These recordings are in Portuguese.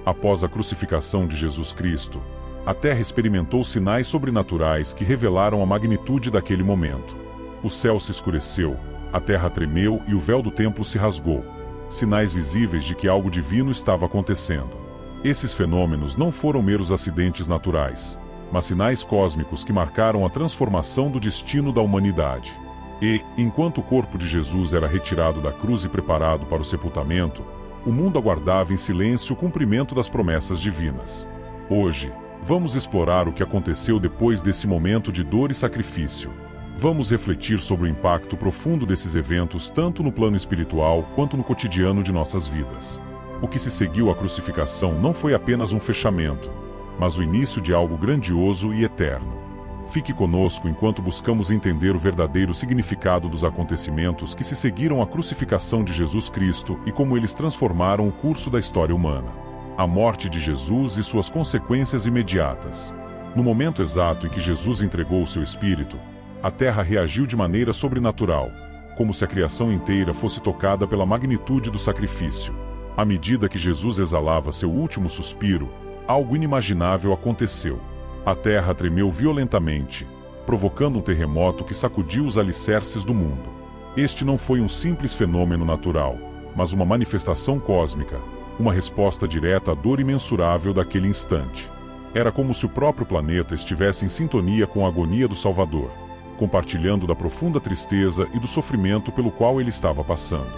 Após a crucificação de Jesus Cristo, a terra experimentou sinais sobrenaturais que revelaram a magnitude daquele momento. O céu se escureceu, a terra tremeu e o véu do templo se rasgou, sinais visíveis de que algo divino estava acontecendo. Esses fenômenos não foram meros acidentes naturais, mas sinais cósmicos que marcaram a transformação do destino da humanidade. E, enquanto o corpo de Jesus era retirado da cruz e preparado para o sepultamento, o mundo aguardava em silêncio o cumprimento das promessas divinas. Hoje, vamos explorar o que aconteceu depois desse momento de dor e sacrifício. Vamos refletir sobre o impacto profundo desses eventos tanto no plano espiritual quanto no cotidiano de nossas vidas. O que se seguiu à crucificação não foi apenas um fechamento, mas o início de algo grandioso e eterno. Fique conosco enquanto buscamos entender o verdadeiro significado dos acontecimentos que se seguiram à crucificação de Jesus Cristo e como eles transformaram o curso da história humana. A morte de Jesus e suas consequências imediatas. No momento exato em que Jesus entregou o seu espírito, a terra reagiu de maneira sobrenatural, como se a criação inteira fosse tocada pela magnitude do sacrifício. À medida que Jesus exalava seu último suspiro, algo inimaginável aconteceu. A terra tremeu violentamente, provocando um terremoto que sacudiu os alicerces do mundo. Este não foi um simples fenômeno natural, mas uma manifestação cósmica, uma resposta direta à dor imensurável daquele instante. Era como se o próprio planeta estivesse em sintonia com a agonia do Salvador, compartilhando da profunda tristeza e do sofrimento pelo qual ele estava passando.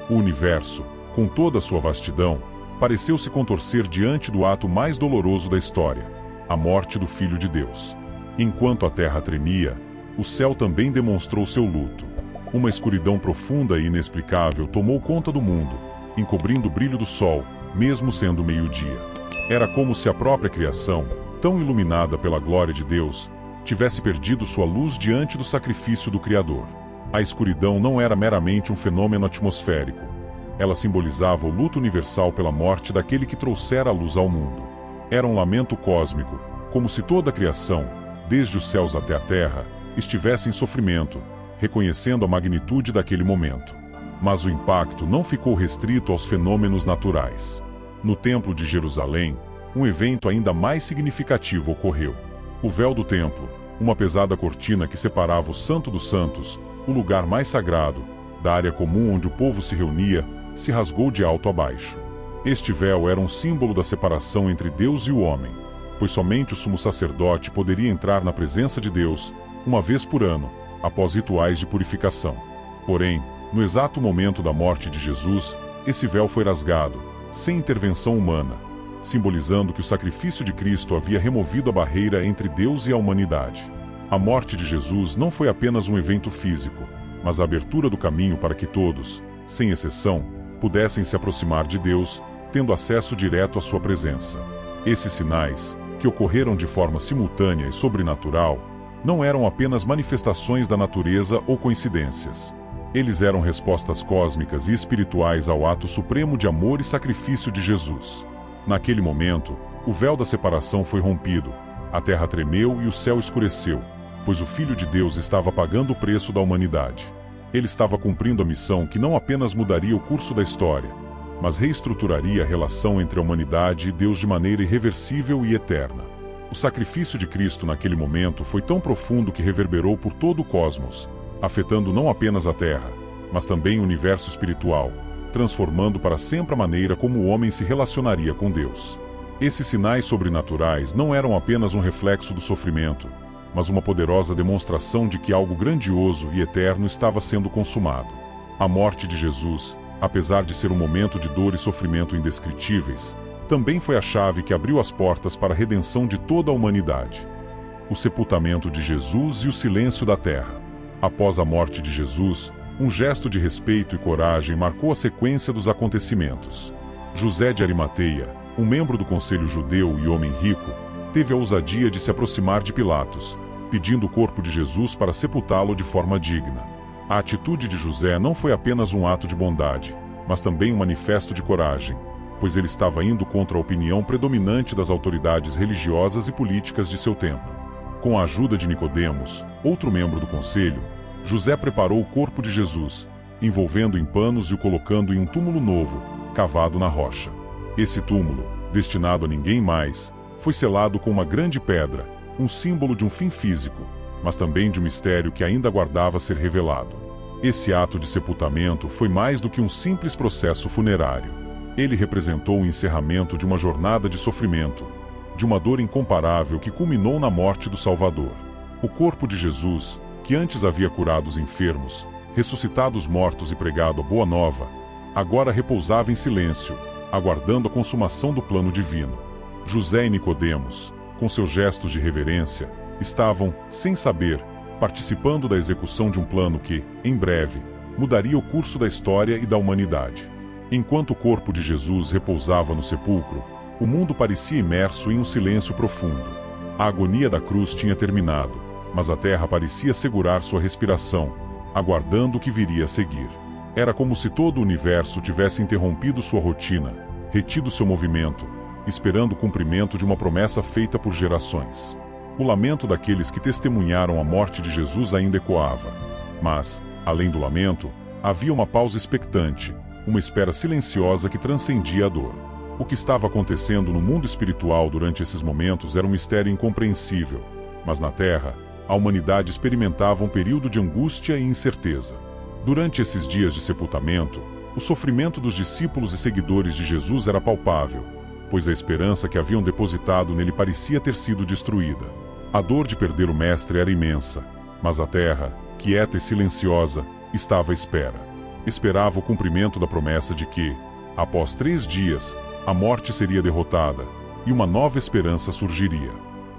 O universo, com toda a sua vastidão, pareceu se contorcer diante do ato mais doloroso da história, a morte do Filho de Deus. Enquanto a terra tremia, o céu também demonstrou seu luto. Uma escuridão profunda e inexplicável tomou conta do mundo, encobrindo o brilho do sol, mesmo sendo meio-dia. Era como se a própria criação, tão iluminada pela glória de Deus, tivesse perdido sua luz diante do sacrifício do Criador. A escuridão não era meramente um fenômeno atmosférico. Ela simbolizava o luto universal pela morte daquele que trouxera a luz ao mundo. Era um lamento cósmico, como se toda a criação, desde os céus até a terra, estivesse em sofrimento, reconhecendo a magnitude daquele momento. Mas o impacto não ficou restrito aos fenômenos naturais. No Templo de Jerusalém, um evento ainda mais significativo ocorreu. O véu do templo, uma pesada cortina que separava o Santo dos Santos, o lugar mais sagrado, da área comum onde o povo se reunia, se rasgou de alto a baixo. Este véu era um símbolo da separação entre Deus e o homem, pois somente o sumo sacerdote poderia entrar na presença de Deus, uma vez por ano, após rituais de purificação. Porém, no exato momento da morte de Jesus, esse véu foi rasgado, sem intervenção humana, simbolizando que o sacrifício de Cristo havia removido a barreira entre Deus e a humanidade. A morte de Jesus não foi apenas um evento físico, mas a abertura do caminho para que todos, sem exceção, pudessem se aproximar de Deus, tendo acesso direto à sua presença. Esses sinais, que ocorreram de forma simultânea e sobrenatural, não eram apenas manifestações da natureza ou coincidências. Eles eram respostas cósmicas e espirituais ao ato supremo de amor e sacrifício de Jesus. Naquele momento, o véu da separação foi rompido, a terra tremeu e o céu escureceu, pois o Filho de Deus estava pagando o preço da humanidade. Ele estava cumprindo a missão que não apenas mudaria o curso da história, mas reestruturaria a relação entre a humanidade e Deus de maneira irreversível e eterna. O sacrifício de Cristo naquele momento foi tão profundo que reverberou por todo o cosmos, afetando não apenas a Terra, mas também o universo espiritual, transformando para sempre a maneira como o homem se relacionaria com Deus. Esses sinais sobrenaturais não eram apenas um reflexo do sofrimento, mas uma poderosa demonstração de que algo grandioso e eterno estava sendo consumado. A morte de Jesus, apesar de ser um momento de dor e sofrimento indescritíveis, também foi a chave que abriu as portas para a redenção de toda a humanidade. O sepultamento de Jesus e o silêncio da terra. Após a morte de Jesus, um gesto de respeito e coragem marcou a sequência dos acontecimentos. José de Arimateia, um membro do conselho judeu e homem rico, teve a ousadia de se aproximar de Pilatos, pedindo o corpo de Jesus para sepultá-lo de forma digna. A atitude de José não foi apenas um ato de bondade, mas também um manifesto de coragem, pois ele estava indo contra a opinião predominante das autoridades religiosas e políticas de seu tempo. Com a ajuda de Nicodemos, outro membro do conselho, José preparou o corpo de Jesus, envolvendo em panos e o colocando em um túmulo novo, cavado na rocha. Esse túmulo, destinado a ninguém mais, foi selado com uma grande pedra, um símbolo de um fim físico, mas também de um mistério que ainda aguardava ser revelado. Esse ato de sepultamento foi mais do que um simples processo funerário. Ele representou o encerramento de uma jornada de sofrimento, de uma dor incomparável que culminou na morte do Salvador. O corpo de Jesus, que antes havia curado os enfermos, ressuscitado os mortos e pregado a boa nova, agora repousava em silêncio, aguardando a consumação do plano divino. José e Nicodemos, com seus gestos de reverência, estavam, sem saber, participando da execução de um plano que, em breve, mudaria o curso da história e da humanidade. Enquanto o corpo de Jesus repousava no sepulcro, o mundo parecia imerso em um silêncio profundo. A agonia da cruz tinha terminado, mas a terra parecia segurar sua respiração, aguardando o que viria a seguir. Era como se todo o universo tivesse interrompido sua rotina, retido seu movimento, esperando o cumprimento de uma promessa feita por gerações. O lamento daqueles que testemunharam a morte de Jesus ainda ecoava. Mas, além do lamento, havia uma pausa expectante, uma espera silenciosa que transcendia a dor. O que estava acontecendo no mundo espiritual durante esses momentos era um mistério incompreensível, mas na Terra, a humanidade experimentava um período de angústia e incerteza. Durante esses dias de sepultamento, o sofrimento dos discípulos e seguidores de Jesus era palpável, pois a esperança que haviam depositado nele parecia ter sido destruída. A dor de perder o Mestre era imensa, mas a terra, quieta e silenciosa, estava à espera. Esperava o cumprimento da promessa de que, após 3 dias, a morte seria derrotada e uma nova esperança surgiria.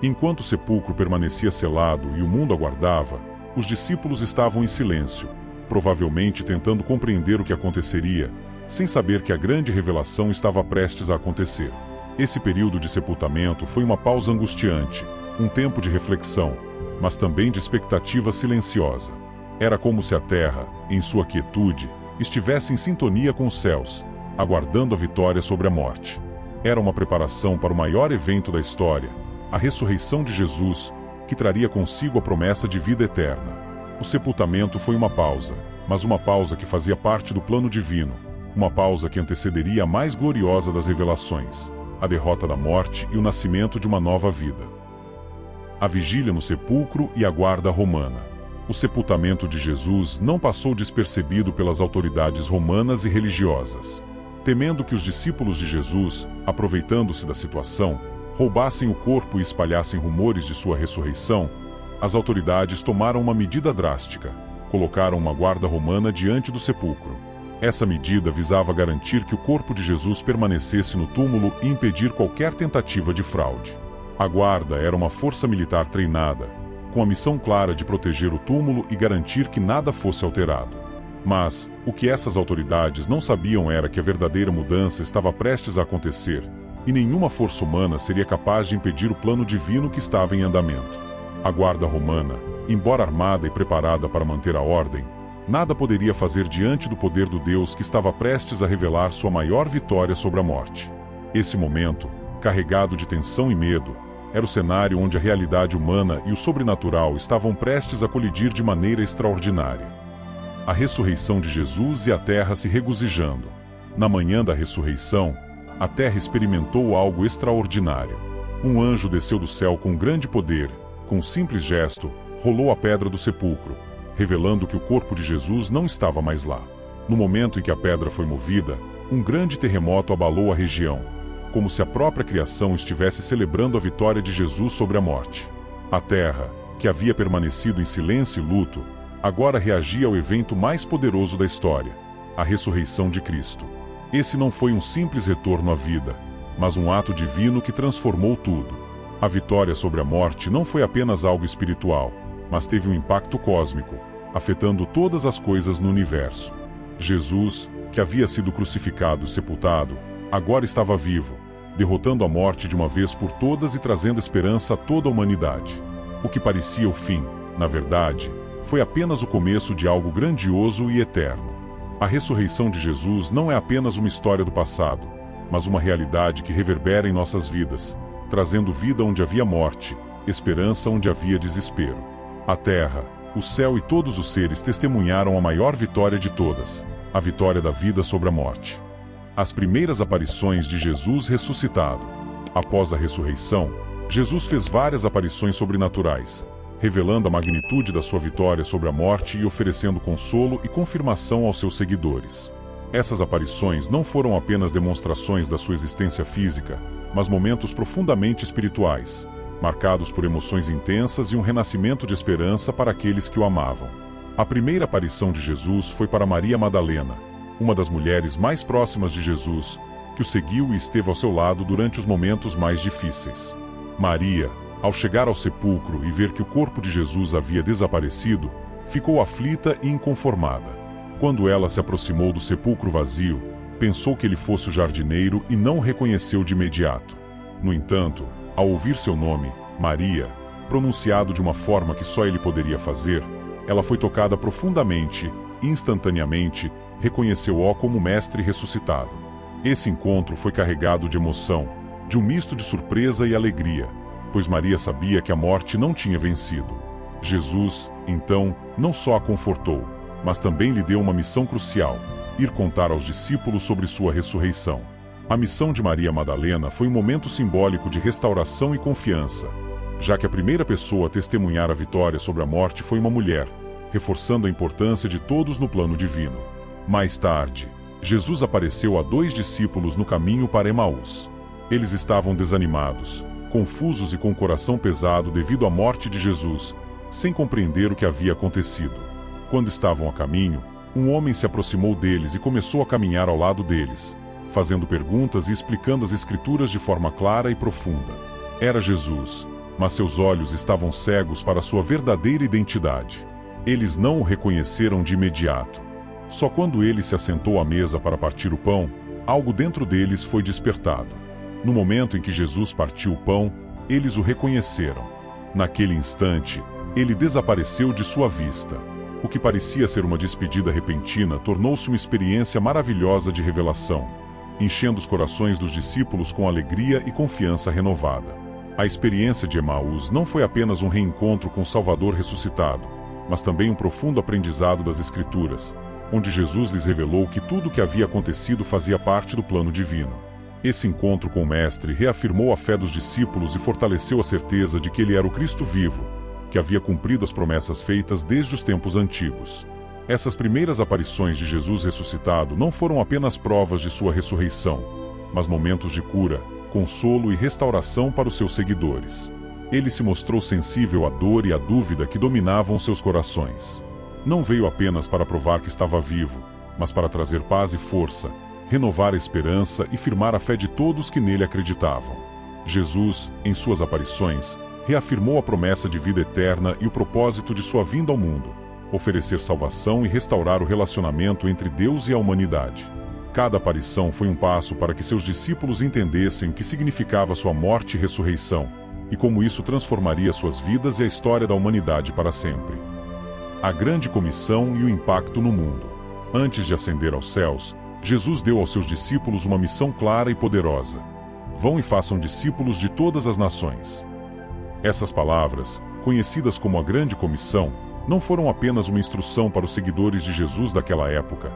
Enquanto o sepulcro permanecia selado e o mundo aguardava, os discípulos estavam em silêncio, provavelmente tentando compreender o que aconteceria, sem saber que a grande revelação estava prestes a acontecer. Esse período de sepultamento foi uma pausa angustiante, um tempo de reflexão, mas também de expectativa silenciosa. Era como se a terra, em sua quietude, estivesse em sintonia com os céus, aguardando a vitória sobre a morte. Era uma preparação para o maior evento da história, a ressurreição de Jesus, que traria consigo a promessa de vida eterna. O sepultamento foi uma pausa, mas uma pausa que fazia parte do plano divino, uma pausa que antecederia a mais gloriosa das revelações, a derrota da morte e o nascimento de uma nova vida. A vigília no sepulcro e a guarda romana. O sepultamento de Jesus não passou despercebido pelas autoridades romanas e religiosas. Temendo que os discípulos de Jesus, aproveitando-se da situação, roubassem o corpo e espalhassem rumores de sua ressurreição, as autoridades tomaram uma medida drástica: colocaram uma guarda romana diante do sepulcro. Essa medida visava garantir que o corpo de Jesus permanecesse no túmulo e impedir qualquer tentativa de fraude. A guarda era uma força militar treinada, com a missão clara de proteger o túmulo e garantir que nada fosse alterado. Mas, o que essas autoridades não sabiam era que a verdadeira mudança estava prestes a acontecer, e nenhuma força humana seria capaz de impedir o plano divino que estava em andamento. A guarda romana, embora armada e preparada para manter a ordem, nada poderia fazer diante do poder do Deus que estava prestes a revelar sua maior vitória sobre a morte. Esse momento, carregado de tensão e medo, era o cenário onde a realidade humana e o sobrenatural estavam prestes a colidir de maneira extraordinária. A ressurreição de Jesus e a terra se regozijando. Na manhã da ressurreição, a terra experimentou algo extraordinário. Um anjo desceu do céu com grande poder, com um simples gesto, rolou a pedra do sepulcro, revelando que o corpo de Jesus não estava mais lá. No momento em que a pedra foi movida, um grande terremoto abalou a região, como se a própria criação estivesse celebrando a vitória de Jesus sobre a morte. A terra, que havia permanecido em silêncio e luto, agora reagia ao evento mais poderoso da história, a ressurreição de Cristo. Esse não foi um simples retorno à vida, mas um ato divino que transformou tudo. A vitória sobre a morte não foi apenas algo espiritual, mas teve um impacto cósmico, afetando todas as coisas no universo. Jesus, que havia sido crucificado e sepultado, agora estava vivo, derrotando a morte de uma vez por todas e trazendo esperança a toda a humanidade. O que parecia o fim, na verdade, foi apenas o começo de algo grandioso e eterno. A ressurreição de Jesus não é apenas uma história do passado, mas uma realidade que reverbera em nossas vidas, trazendo vida onde havia morte, esperança onde havia desespero. A terra, o céu e todos os seres testemunharam a maior vitória de todas, a vitória da vida sobre a morte. As primeiras aparições de Jesus ressuscitado. Após a ressurreição, Jesus fez várias aparições sobrenaturais, revelando a magnitude da sua vitória sobre a morte e oferecendo consolo e confirmação aos seus seguidores. Essas aparições não foram apenas demonstrações da sua existência física, mas momentos profundamente espirituais, marcados por emoções intensas e um renascimento de esperança para aqueles que o amavam. A primeira aparição de Jesus foi para Maria Madalena, uma das mulheres mais próximas de Jesus, que o seguiu e esteve ao seu lado durante os momentos mais difíceis. Maria, ao chegar ao sepulcro e ver que o corpo de Jesus havia desaparecido, ficou aflita e inconformada. Quando ela se aproximou do sepulcro vazio, pensou que ele fosse o jardineiro e não o reconheceu de imediato. No entanto, ao ouvir seu nome, Maria, pronunciado de uma forma que só ele poderia fazer, ela foi tocada profundamente e, instantaneamente, reconheceu-o como mestre ressuscitado. Esse encontro foi carregado de emoção, de um misto de surpresa e alegria, pois Maria sabia que a morte não tinha vencido. Jesus, então, não só a confortou, mas também lhe deu uma missão crucial: ir contar aos discípulos sobre sua ressurreição. A missão de Maria Madalena foi um momento simbólico de restauração e confiança, já que a primeira pessoa a testemunhar a vitória sobre a morte foi uma mulher, reforçando a importância de todos no plano divino. Mais tarde, Jesus apareceu a 2 discípulos no caminho para Emaús. Eles estavam desanimados, confusos e com o coração pesado devido à morte de Jesus, sem compreender o que havia acontecido. Quando estavam a caminho, um homem se aproximou deles e começou a caminhar ao lado deles, fazendo perguntas e explicando as Escrituras de forma clara e profunda. Era Jesus, mas seus olhos estavam cegos para sua verdadeira identidade. Eles não o reconheceram de imediato. Só quando ele se assentou à mesa para partir o pão, algo dentro deles foi despertado. No momento em que Jesus partiu o pão, eles o reconheceram. Naquele instante, ele desapareceu de sua vista. O que parecia ser uma despedida repentina tornou-se uma experiência maravilhosa de revelação, enchendo os corações dos discípulos com alegria e confiança renovada. A experiência de Emaús não foi apenas um reencontro com o Salvador ressuscitado, mas também um profundo aprendizado das Escrituras, onde Jesus lhes revelou que tudo o que havia acontecido fazia parte do plano divino. Esse encontro com o Mestre reafirmou a fé dos discípulos e fortaleceu a certeza de que ele era o Cristo vivo, que havia cumprido as promessas feitas desde os tempos antigos. Essas primeiras aparições de Jesus ressuscitado não foram apenas provas de sua ressurreição, mas momentos de cura, consolo e restauração para os seus seguidores. Ele se mostrou sensível à dor e à dúvida que dominavam seus corações. Não veio apenas para provar que estava vivo, mas para trazer paz e força, renovar a esperança e firmar a fé de todos que nele acreditavam. Jesus, em suas aparições, reafirmou a promessa de vida eterna e o propósito de sua vinda ao mundo: oferecer salvação e restaurar o relacionamento entre Deus e a humanidade. Cada aparição foi um passo para que seus discípulos entendessem o que significava sua morte e ressurreição, e como isso transformaria suas vidas e a história da humanidade para sempre. A grande comissão e o impacto no mundo. Antes de ascender aos céus, Jesus deu aos seus discípulos uma missão clara e poderosa: vão e façam discípulos de todas as nações. Essas palavras, conhecidas como a Grande Comissão, não foram apenas uma instrução para os seguidores de Jesus daquela época,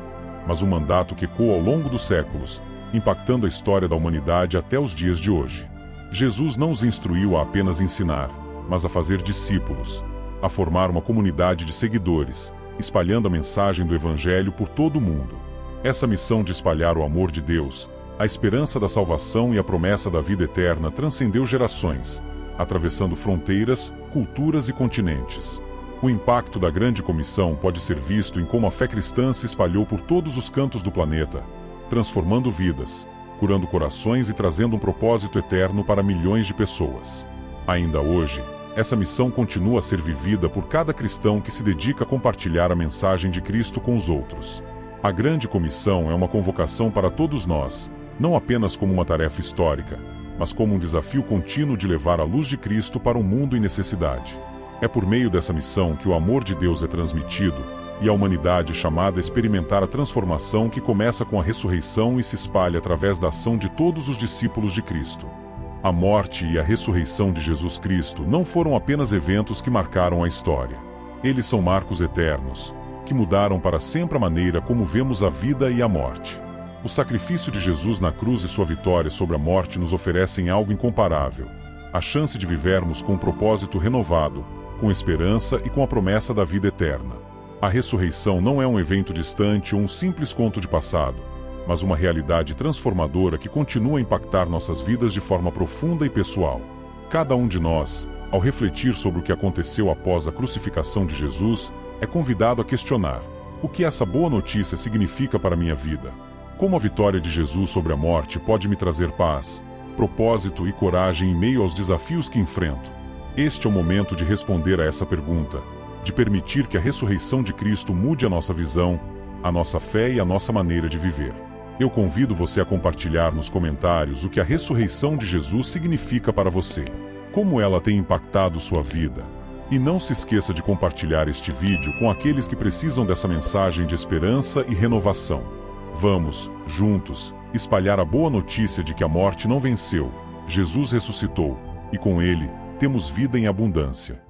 mas um mandato que ecoou ao longo dos séculos, impactando a história da humanidade até os dias de hoje. Jesus não os instruiu a apenas ensinar, mas a fazer discípulos, a formar uma comunidade de seguidores, espalhando a mensagem do Evangelho por todo o mundo. Essa missão de espalhar o amor de Deus, a esperança da salvação e a promessa da vida eterna transcendeu gerações, atravessando fronteiras, culturas e continentes. O impacto da Grande Comissão pode ser visto em como a fé cristã se espalhou por todos os cantos do planeta, transformando vidas, curando corações e trazendo um propósito eterno para milhões de pessoas. Ainda hoje, essa missão continua a ser vivida por cada cristão que se dedica a compartilhar a mensagem de Cristo com os outros. A Grande Comissão é uma convocação para todos nós, não apenas como uma tarefa histórica, mas como um desafio contínuo de levar a luz de Cristo para um mundo em necessidade. É por meio dessa missão que o amor de Deus é transmitido, e a humanidade é chamada a experimentar a transformação que começa com a ressurreição e se espalha através da ação de todos os discípulos de Cristo. A morte e a ressurreição de Jesus Cristo não foram apenas eventos que marcaram a história. Eles são marcos eternos, que mudaram para sempre a maneira como vemos a vida e a morte. O sacrifício de Jesus na cruz e sua vitória sobre a morte nos oferecem algo incomparável: a chance de vivermos com um propósito renovado, com esperança e com a promessa da vida eterna. A ressurreição não é um evento distante ou um simples conto de passado, mas uma realidade transformadora que continua a impactar nossas vidas de forma profunda e pessoal. Cada um de nós, ao refletir sobre o que aconteceu após a crucificação de Jesus, é convidado a questionar: o que essa boa notícia significa para a minha vida? Como a vitória de Jesus sobre a morte pode me trazer paz, propósito e coragem em meio aos desafios que enfrento? Este é o momento de responder a essa pergunta, de permitir que a ressurreição de Cristo mude a nossa visão, a nossa fé e a nossa maneira de viver. Eu convido você a compartilhar nos comentários o que a ressurreição de Jesus significa para você, como ela tem impactado sua vida. E não se esqueça de compartilhar este vídeo com aqueles que precisam dessa mensagem de esperança e renovação. Vamos, juntos, espalhar a boa notícia de que a morte não venceu, Jesus ressuscitou, e com ele, temos vida em abundância.